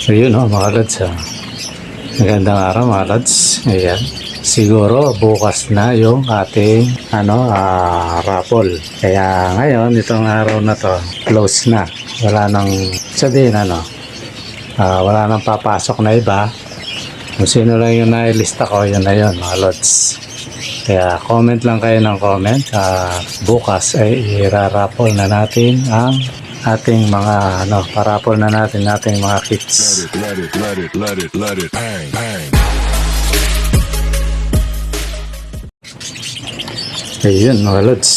Ayun mga lods, magandang araw mga lods. Ayan. Siguro bukas na yung ating raffle. Kaya ngayon itong araw na to close na. Wala nang sabihin wala nang papasok na iba. Kung sino lang yung nailista ko, yun na yun mga lods. Kaya comment lang kayo ng comment. Bukas ay i-raffle na natin ang ating mga parapol na natin ating mga kits. Let it bang, bang. Ayun mga lods,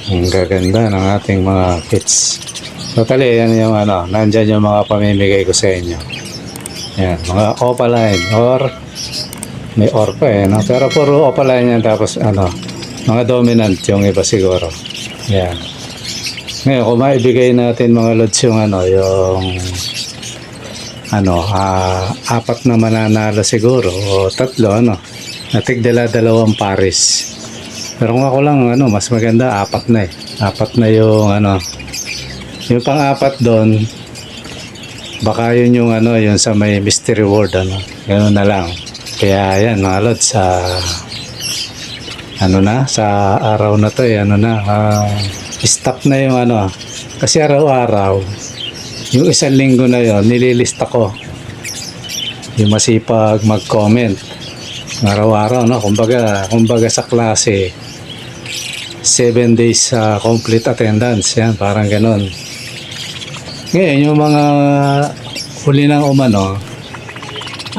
ang gaganda ng ating mga kits. Totally yan yung nandyan yung mga pamimigay ko sa inyo. Yan, mga opaline or may or pa pero puro opaline yan, tapos mga dominant yung iba siguro. Yan. Ngayon, kung maibigay natin mga lods yung apat na mananalo siguro o tatlo natigdala dalawang pares. Pero kung ako lang mas maganda apat na apat na yung yung pang-apat doon, baka yun yung yung sa may mystery word ganoon na lang. Kaya yan mga lods, sa araw na to stop na yung kasi araw-araw yung isang linggo na yon nililista ko yung masipag mag-comment araw-araw kumbaga sa klase 7 days complete attendance yan, parang ganon. Ngayon yung mga huli ng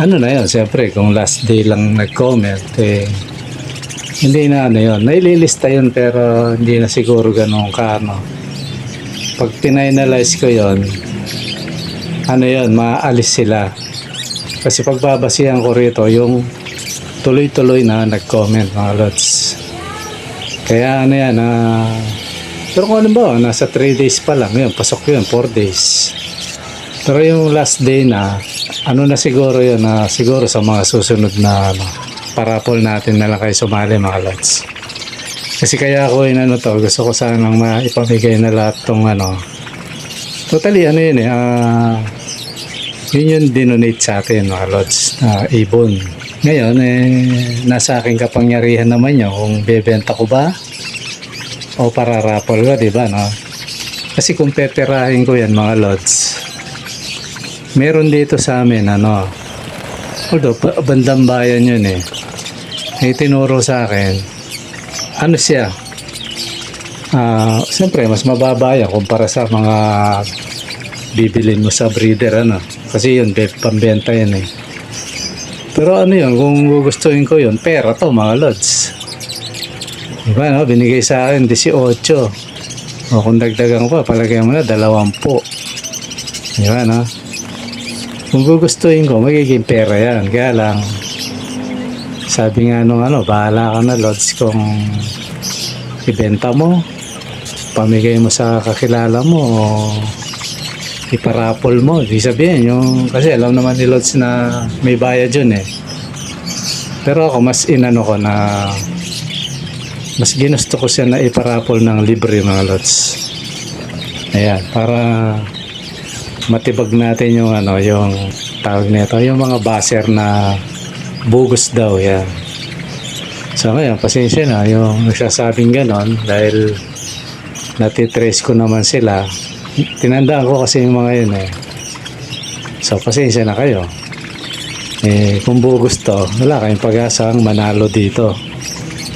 na yun, siyempre kung last day lang nag-comment hindi na yun, naililista yun, pero hindi na siguro ganun pag tinanalyze ko yun maalis sila, kasi pagbabasihan ko rito yung tuloy-tuloy na nag-comment mga lods. Kaya pero kung nasa 3 days pa lang yun, pasok yun 4 days, pero yung last day na na siguro yun, siguro sa mga susunod na parapol natin na lang kayo sumali mga lods. Kasi kaya ako gusto ko sanang maipamigay na lahat tong totally yun yun yung dinonate sa atin mga lods na ibon. Ngayon nasa aking kapangyarihan naman yun kung bebenta ko ba o para raffle ko, diba kasi kung peperahin ko yan mga lods, meron dito sa amin although bandang bayan yun tinuro sa akin siya siyempre mas mababa yan kumpara sa mga bibilin mo sa breeder kasi yun pambenta yan pero yun, kung gugustuhin ko yun, pera to mga lods, diba binigay sa akin 18 o kung dagdagan ko palagay mo na 20, diba kung gugustuhin ko magiging pera yan. Kaya lang sabi nga bahala ka na lods kung ibenta mo, pamigay mo sa kakilala mo o iparapol mo. Di sabihin kasi alam naman ni lods na may bayad yun pero ako mas ko na mas ginusto ko siya na iparapol ng libre mga lods. Ayan, para matibag natin yung yung tawag nito, yung mga baser na bugos daw yan. So ngayon, pasensya na yung nagsasabing ganon dahil natitrace ko naman sila. Tinandaan ko kasi yung mga yun so pasensya na kayo kung bugos to, wala kayong pag-asang manalo dito.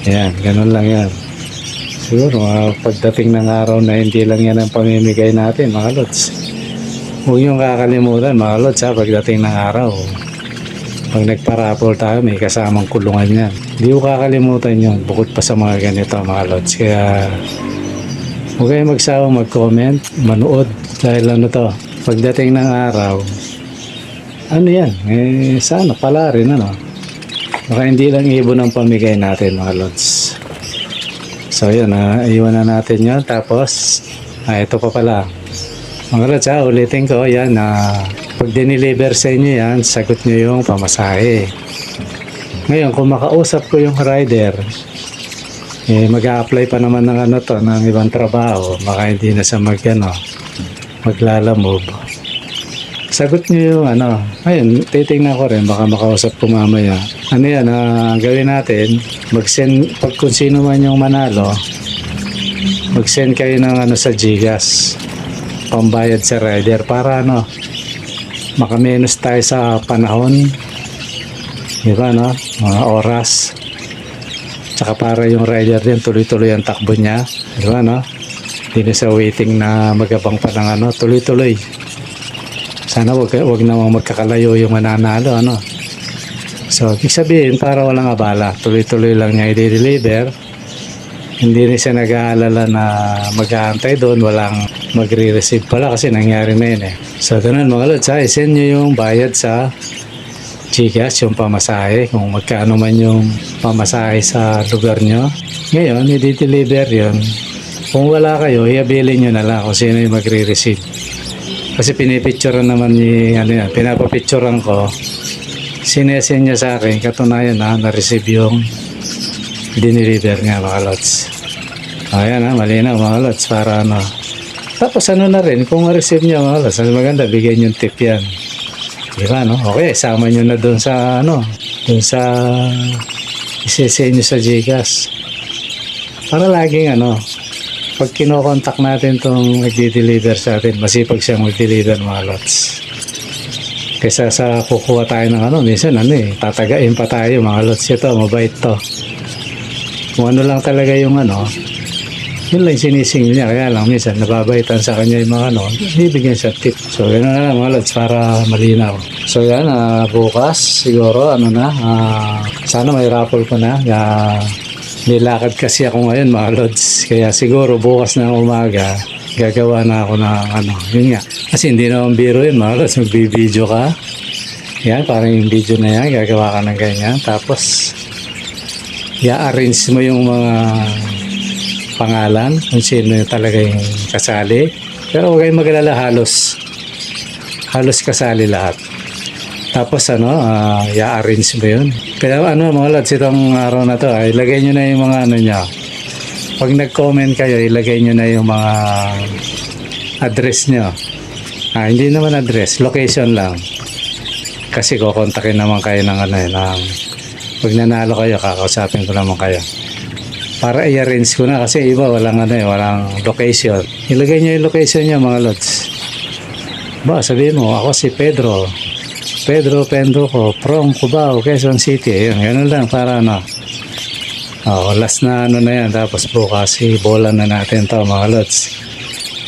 Ayan, ganon lang yan. Siguro pagdating ng araw na hindi lang yan ang pamimigay natin mga lods. Huwag niyong kakalimutan mga lods pagdating ng araw, pag nagparapol tayo may kasamang kulungan yan. Hindi ko kakalimutan yun, bukod pa sa mga ganito mga lods. Kaya huwag kayong magsawang mag-comment, manood, dahil pagdating ng araw yan, sana pala rin baka hindi lang ibon ang pamigay natin mga lods. So yun, iwan na natin yun. Tapos ito pa pala mga lods, ulitin ko yan pag diniliver sa inyo yan, sagot nyo yung pamasahe. Ngayon kung makausap ko yung rider, mag-a-apply pa naman ng ng ibang trabaho, baka hindi na siya maglalamove. sagot niyo yung ano. Ayun, titingnan ko rin. Baka makausap ko mamaya. Ano yan, gawin natin. Mag-send, pag kung sino man yung manalo, mag-send kayo ng ano sa Gcash. Pambayad sa rider. Para ano, makamenos tayo sa panahon. Diba, no? Mga oras. Tsaka para yung rider din, tuloy-tuloy ang takbo niya. Diba, no? Hindi na sa waiting na magabang pa ng ano, tuloy-tuloy. Sana wag namang magkakalayo yung mananalo, ano. So, ibig sabihin, para walang abala, tuloy-tuloy lang niya i-deliver. Hindi rin siya nag-aalala na mag-aantay doon, walang magre-receive pala kasi nangyari na yun eh. So, ganun mga lods, i-send nyo yung bayad sa Gcash, yung pamasahe, kung magkano man yung pamasahe sa lugar nyo. Ngayon, i-deliver yun. Kung wala kayo, i-abilin nyo na lang kung sino yung magre-receive. Kasi pinipicturean naman ni, ano yan, pinapapicturean ko. Sinesend niya sa akin, katunayan na, na-receive yung diniliver niya mga lods. Ayan malinaw mga lods, para ano. Tapos ano na rin, kung ma-receive niya mga lods, maganda, bigyan yung tip yan. Diba, no? Okay, sama nyo na dun sa, ano, dun sa isesend nyo sa Gcash. Para laging, ano, pag kinokontak natin itong nagdi-deliver sa atin, masipag siyang mag-deliver mga lots. Kaysa sa kukuha tayo ng ano, minsan ano tatagain pa tayo mga lots. Ito, mabait to. Kung ano lang talaga yung ano, yun lang sinisingil niya. Kaya lang minsan nababaitan sa kanya yung mga ano, bibigyan siya tip. So gano'n na lang mga lots para malinaw. So yan, bukas siguro ano na, sana may raffle ko na. Nilakad kasi ako ngayon mga lods. Kaya siguro bukas na umaga gagawa na ako ng ano. Yun nga. Kasi hindi naman biro yun mga lods. Magbibideo ka. Yan, parang yung video na yan. Gagawa ka ng ganyan. Tapos i-arrange mo yung mga pangalan. Kung sino talaga yung kasali. Pero huwag kayong magalala, halos kasali lahat. Tapos ano, i-arrange mo yun. Kaya ano mga lods, itong araw na to, ilagay nyo na yung mga ano nyo. Pag nag-comment kayo, ilagay nyo na yung mga address nyo. Hindi naman address, location lang. Kasi kukontakin naman kayo ng ano pag nanalo kayo, kakausapin ko naman kayo. Para i-arrange ko na kasi iba walang walang location. Ilagay nyo yung location nyo mga lods. Sabihin mo, ako si Pedro Penduco from Cubao, Quezon City. Ayun, ganun lang para ano. Last na ano na yan. Tapos bukas bola na natin to mga lods.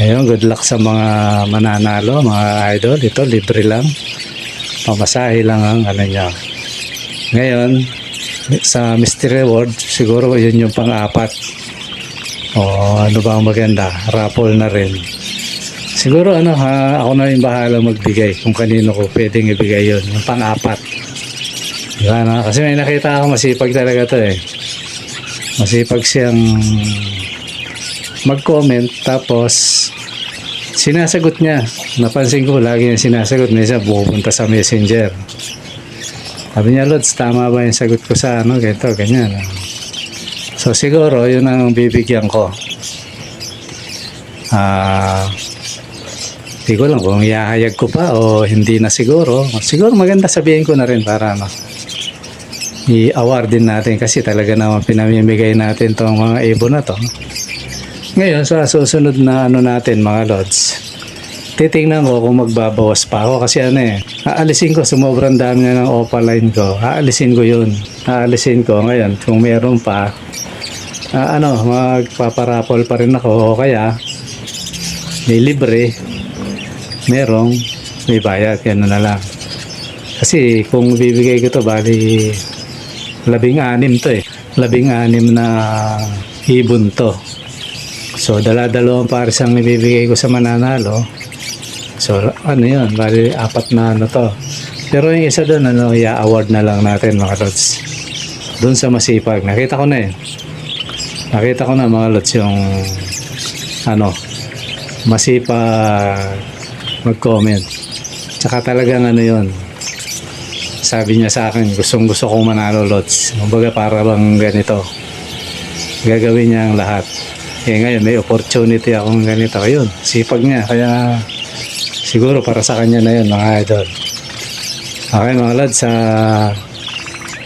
Ayun, good luck sa mga mananalo, mga idol. Ito, libre lang. Pamasahe lang ang ano nyo. Ngayon, sa mystery reward, siguro yun yung pang-apat. Ano ba ang maganda? Raffle na rin. Siguro ako na yung bahala magbigay kung kanino ko pwedeng ibigay yun. Yung pang-apat. Diba, no? Kasi may nakita ako masipag talaga to eh. Masipag siyang mag-comment tapos sinasagot niya. Napansin ko lagi yung sinasagot. Minsan pupunta sa messenger. Sabi niya, Lods, tama ba yung sagot ko sa ganito, ganyan. So siguro yun ang bibigyan ko. Hindi ko lang kung ihahayag ko pa o hindi na siguro. Siguro maganda sabihin ko na rin para i-award din natin kasi talaga naman pinamimigay natin tong mga ibon na to. Ngayon sa susunod na natin mga lods, titingnan ko kung magbabawas pa ako kasi aalisin ko, sumobrang dami na ng opaline ko. Aalisin ko yun. Aalisin ko ngayon kung meron pa magpaparapol pa rin ako o kaya may libre, merong may bayad, yan na lang. Kasi kung bibigay ko to, bali 16 to 16 na ibon to. So dala-dalawang pares ang ibibigay ko sa mananalo. So yun, bali 4 na to. Pero yung isa doon, i-award na lang natin mga lods. Doon sa masipag, nakita ko na mga lods yung masipag mag-comment. Tsaka talagang yun. Sabi niya sa akin, gustong-gusto kong manalo lods. Kumbaga para bang ganito. Gagawin niya ang lahat. Ngayon may opportunity akong ganito. Ayun, sipag niya. Kaya Siguro para sa kanya na yun mga idol. Okay mga lods, sa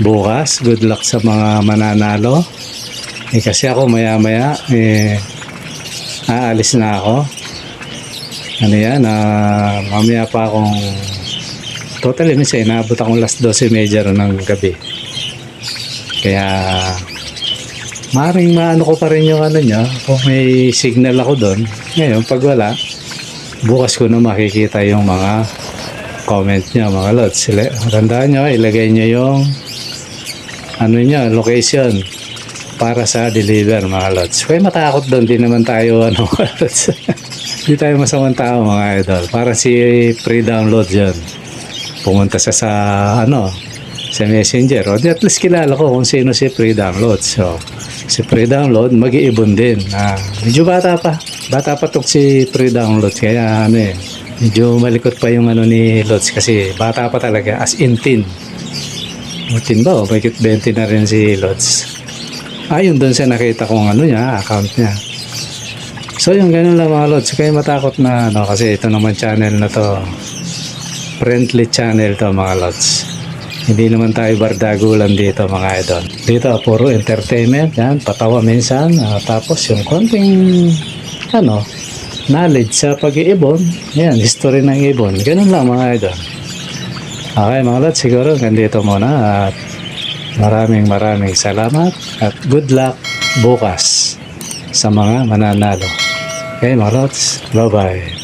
bukas, good luck sa mga mananalo. Kasi ako maya maya, aalis na ako. Ano yan, mamaya pa akong totally minsan inaabot akong last 12:30 ng gabi. Kaya maring maano ko pa rin yung ano niya kung may signal ako doon. Ngayon pag wala, bukas ko na makikita yung mga comment niya mga lods. Tandaan nyo, ilagay nyo yung ano niya, location para sa deliver mga lods. Kaya matakot doon, di naman tayo ano mga lods. Di tayo masamang tao mga idol. Para si pre-download yun. Pumunta sa ano, sa messenger. O di at least kilala ko kung sino si pre-download. So, si pre-download mag-iibon din. Medyo bata pa. Bata pa to si pre-download. Kaya ano medyo malikot pa yung ano ni Lods kasi bata pa talaga. As in teen. O teen ba? O bakit 20 na rin si Lods. Ayun doon sa nakita kong ano niya, account niya. So yung ganun lang mga lods, kaya matakot na ano, kasi ito naman channel na to, friendly channel to mga lods. Hindi naman tayo bardagulan dito mga idol. Dito puro entertainment, yan, patawa minsan, tapos yung konting ano, knowledge sa pag-iibon, yan, history ng ibon. Ganun lang mga idol. Okay mga lods, siguro ganito muna at maraming salamat at good luck bukas sa mga mananalo. Okay mga lods, bye bye.